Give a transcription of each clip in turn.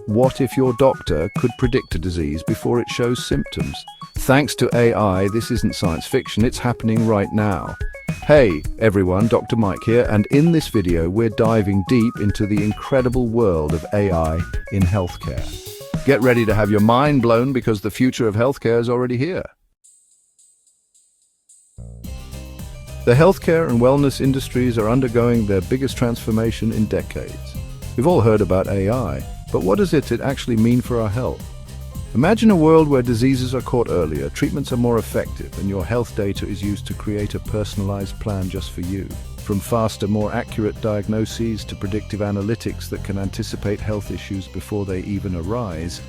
What if your doctor could predict a disease before it shows symptoms? Thanks to AI, this isn't science fiction, it's happening right now. Hey everyone, Dr. Mike here, and in this video we're diving deep into the incredible world of AI in healthcare. Get ready to have your mind blown because the future of healthcare is already here. The healthcare and wellness industries are undergoing their biggest transformation in decades. We've all heard about AI, but what does it actually mean for our health? Imagine a world where diseases are caught earlier, treatments are more effective, and your health data is used to create a personalized plan just for you. From faster, more accurate diagnoses to predictive analytics that can anticipate health issues before they even arise,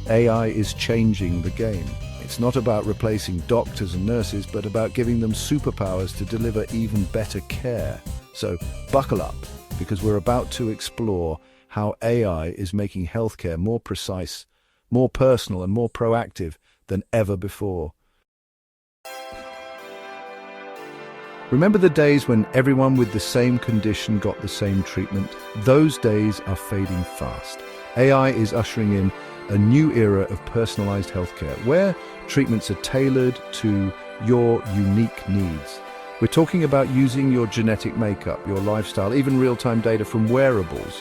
AI is changing the game. It's not about replacing doctors and nurses, but about giving them superpowers to deliver even better care. So buckle up, because we're about to explore how AI is making healthcare more precise, more personal, and more proactive than ever before. Remember the days when everyone with the same condition got the same treatment? Those days are fading fast. AI is ushering in a new era of personalized healthcare, where treatments are tailored to your unique needs. We're talking about using your genetic makeup, your lifestyle, even real-time data from wearables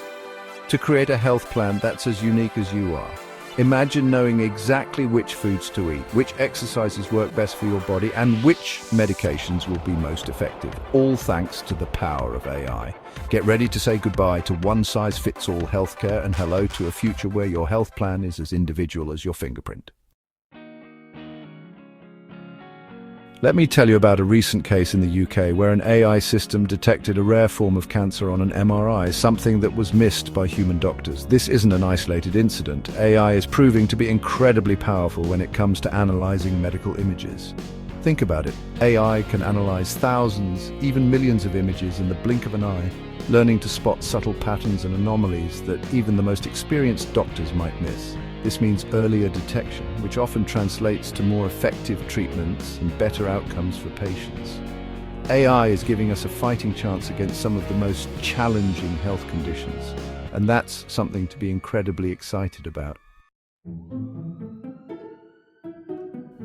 to create a health plan that's as unique as you are. Imagine knowing exactly which foods to eat, which exercises work best for your body, and which medications will be most effective, all thanks to the power of AI. Get ready to say goodbye to one-size-fits-all healthcare and hello to a future where your health plan is as individual as your fingerprint. Let me tell you about a recent case in the UK where an AI system detected a rare form of cancer on an MRI, something that was missed by human doctors. This isn't an isolated incident. AI is proving to be incredibly powerful when it comes to analyzing medical images. Think about it. AI can analyze thousands, even millions of images in the blink of an eye, learning to spot subtle patterns and anomalies that even the most experienced doctors might miss. This means earlier detection, which often translates to more effective treatments and better outcomes for patients. AI is giving us a fighting chance against some of the most challenging health conditions, and that's something to be incredibly excited about.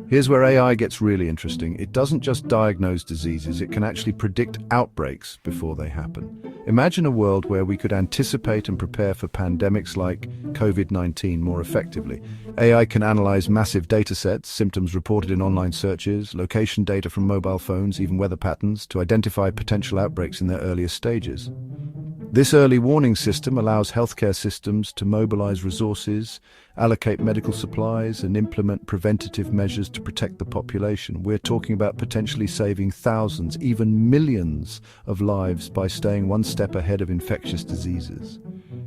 Here's where AI gets really interesting. It doesn't just diagnose diseases, it can actually predict outbreaks before they happen. Imagine a world where we could anticipate and prepare for pandemics like COVID-19 more effectively. AI can analyze massive data sets, symptoms reported in online searches, location data from mobile phones, even weather patterns, to identify potential outbreaks in their earliest stages. This early warning system allows healthcare systems to mobilize resources, allocate medical supplies, and implement preventative measures to protect the population. We're talking about potentially saving thousands, even millions of lives by staying one step ahead of infectious diseases.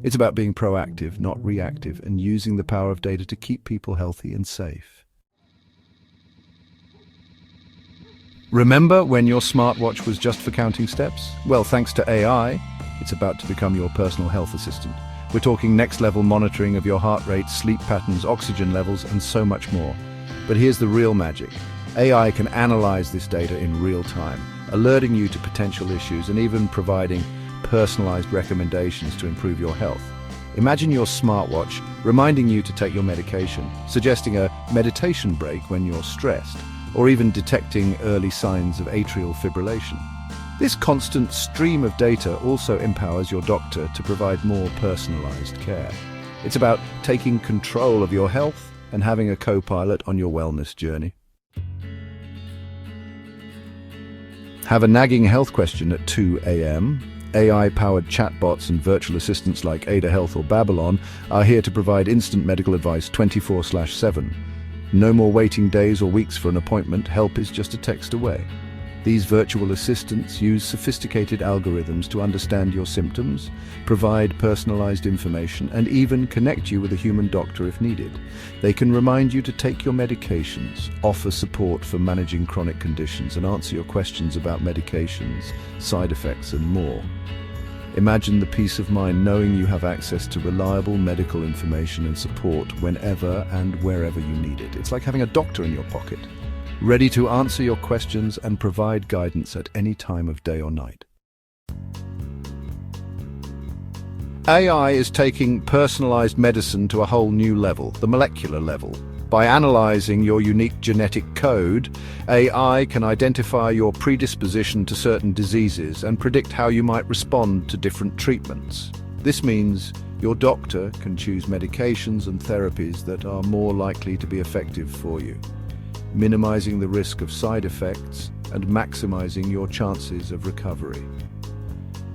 It's about being proactive, not reactive, and using the power of data to keep people healthy and safe. Remember when your smartwatch was just for counting steps? Well, thanks to AI, it's about to become your personal health assistant. We're talking next-level monitoring of your heart rate, sleep patterns, oxygen levels, and so much more. But here's the real magic. AI can analyze this data in real time, alerting you to potential issues and even providing personalized recommendations to improve your health. Imagine your smartwatch reminding you to take your medication, suggesting a meditation break when you're stressed, or even detecting early signs of atrial fibrillation. This constant stream of data also empowers your doctor to provide more personalized care. It's about taking control of your health and having a co-pilot on your wellness journey. Have a nagging health question at 2 a.m.? AI-powered chatbots and virtual assistants like Ada Health or Babylon are here to provide instant medical advice 24/7. No more waiting days or weeks for an appointment. Help is just a text away. These virtual assistants use sophisticated algorithms to understand your symptoms, provide personalized information, and even connect you with a human doctor if needed. They can remind you to take your medications, offer support for managing chronic conditions, and answer your questions about medications, side effects, and more. Imagine the peace of mind knowing you have access to reliable medical information and support whenever and wherever you need it. It's like having a doctor in your pocket, ready to answer your questions and provide guidance at any time of day or night. AI is taking personalized medicine to a whole new level, the molecular level. By analyzing your unique genetic code, AI can identify your predisposition to certain diseases and predict how you might respond to different treatments. This means your doctor can choose medications and therapies that are more likely to be effective for you, minimizing the risk of side effects and maximizing your chances of recovery.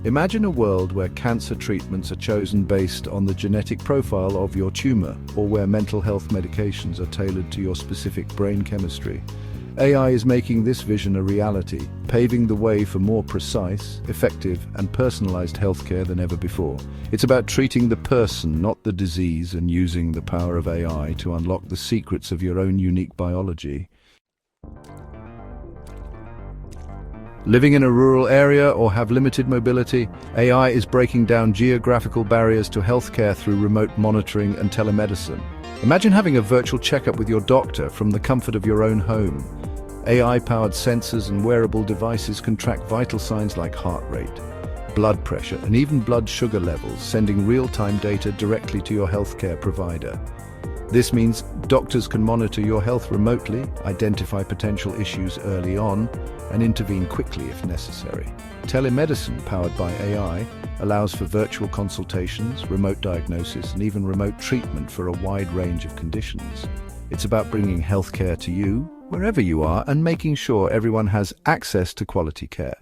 Imagine a world where cancer treatments are chosen based on the genetic profile of your tumor, or where mental health medications are tailored to your specific brain chemistry. AI is making this vision a reality, paving the way for more precise, effective, and personalized healthcare than ever before. It's about treating the person, not the disease, and using the power of AI to unlock the secrets of your own unique biology. Living in a rural area or have limited mobility, AI is breaking down geographical barriers to healthcare through remote monitoring and telemedicine. Imagine having a virtual checkup with your doctor from the comfort of your own home. AI-powered sensors and wearable devices can track vital signs like heart rate, blood pressure, and even blood sugar levels, sending real-time data directly to your healthcare provider. This means doctors can monitor your health remotely, identify potential issues early on, and intervene quickly if necessary. Telemedicine, powered by AI, allows for virtual consultations, remote diagnosis, and even remote treatment for a wide range of conditions. It's about bringing healthcare to you, wherever you are, and making sure everyone has access to quality care.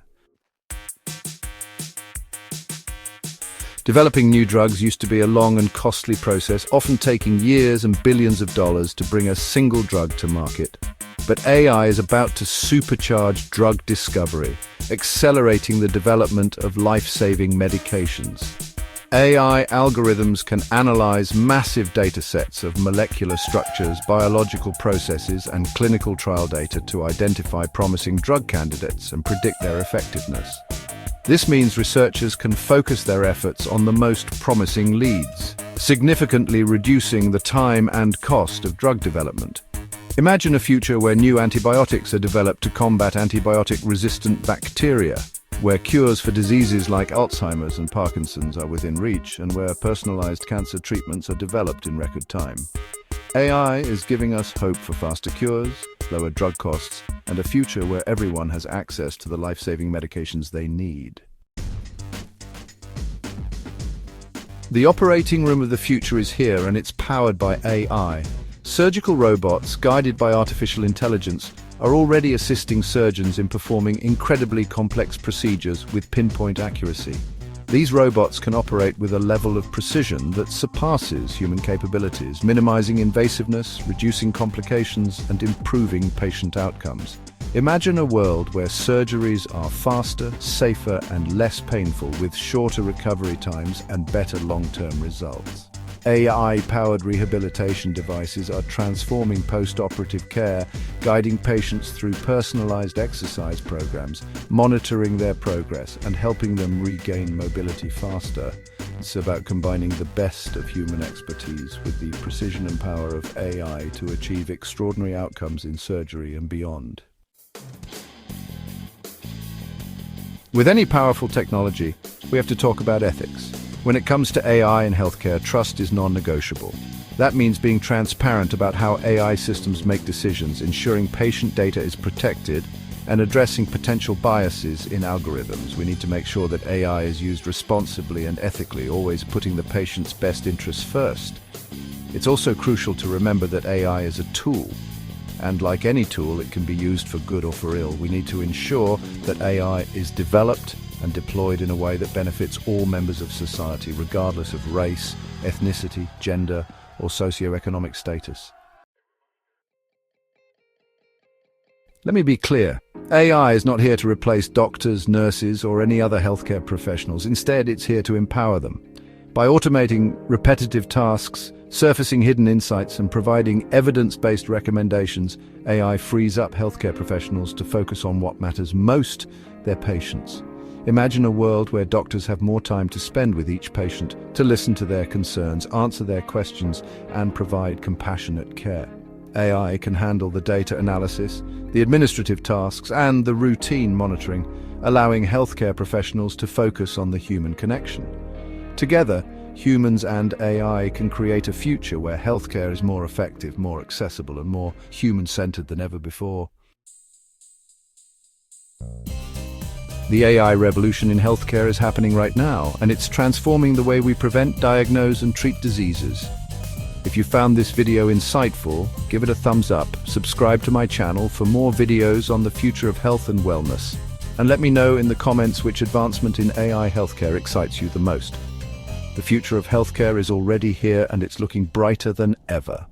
Developing new drugs used to be a long and costly process, often taking years and billions of dollars to bring a single drug to market. But AI is about to supercharge drug discovery, accelerating the development of life-saving medications. AI algorithms can analyze massive data sets of molecular structures, biological processes, and clinical trial data to identify promising drug candidates and predict their effectiveness. This means researchers can focus their efforts on the most promising leads, significantly reducing the time and cost of drug development. Imagine a future where new antibiotics are developed to combat antibiotic-resistant bacteria, where cures for diseases like Alzheimer's and Parkinson's are within reach, and where personalized cancer treatments are developed in record time. AI is giving us hope for faster cures, lower drug costs, and a future where everyone has access to the life-saving medications they need. The operating room of the future is here, and it's powered by AI. Surgical robots, guided by artificial intelligence, are already assisting surgeons in performing incredibly complex procedures with pinpoint accuracy. These robots can operate with a level of precision that surpasses human capabilities, minimizing invasiveness, reducing complications, and improving patient outcomes. Imagine a world where surgeries are faster, safer, and less painful, with shorter recovery times and better long-term results. AI-powered rehabilitation devices are transforming post-operative care, guiding patients through personalized exercise programs, monitoring their progress, and helping them regain mobility faster. It's about combining the best of human expertise with the precision and power of AI to achieve extraordinary outcomes in surgery and beyond. With any powerful technology, we have to talk about ethics. When it comes to AI in healthcare, trust is non-negotiable. That means being transparent about how AI systems make decisions, ensuring patient data is protected, and addressing potential biases in algorithms. We need to make sure that AI is used responsibly and ethically, always putting the patient's best interests first. It's also crucial to remember that AI is a tool, and like any tool, it can be used for good or for ill. We need to ensure that AI is developed and deployed in a way that benefits all members of society, regardless of race, ethnicity, gender, or socioeconomic status. Let me be clear. AI is not here to replace doctors, nurses, or any other healthcare professionals. Instead, it's here to empower them. By automating repetitive tasks, surfacing hidden insights, and providing evidence-based recommendations, AI frees up healthcare professionals to focus on what matters most: their patients. Imagine a world where doctors have more time to spend with each patient, to listen to their concerns, answer their questions, and provide compassionate care. AI can handle the data analysis, the administrative tasks, and the routine monitoring, allowing healthcare professionals to focus on the human connection. Together, humans and AI can create a future where healthcare is more effective, more accessible, and more human-centered than ever before. The AI revolution in healthcare is happening right now, and it's transforming the way we prevent, diagnose, and treat diseases. If you found this video insightful, give it a thumbs up, subscribe to my channel for more videos on the future of health and wellness, and let me know in the comments which advancement in AI healthcare excites you the most. The future of healthcare is already here, and it's looking brighter than ever.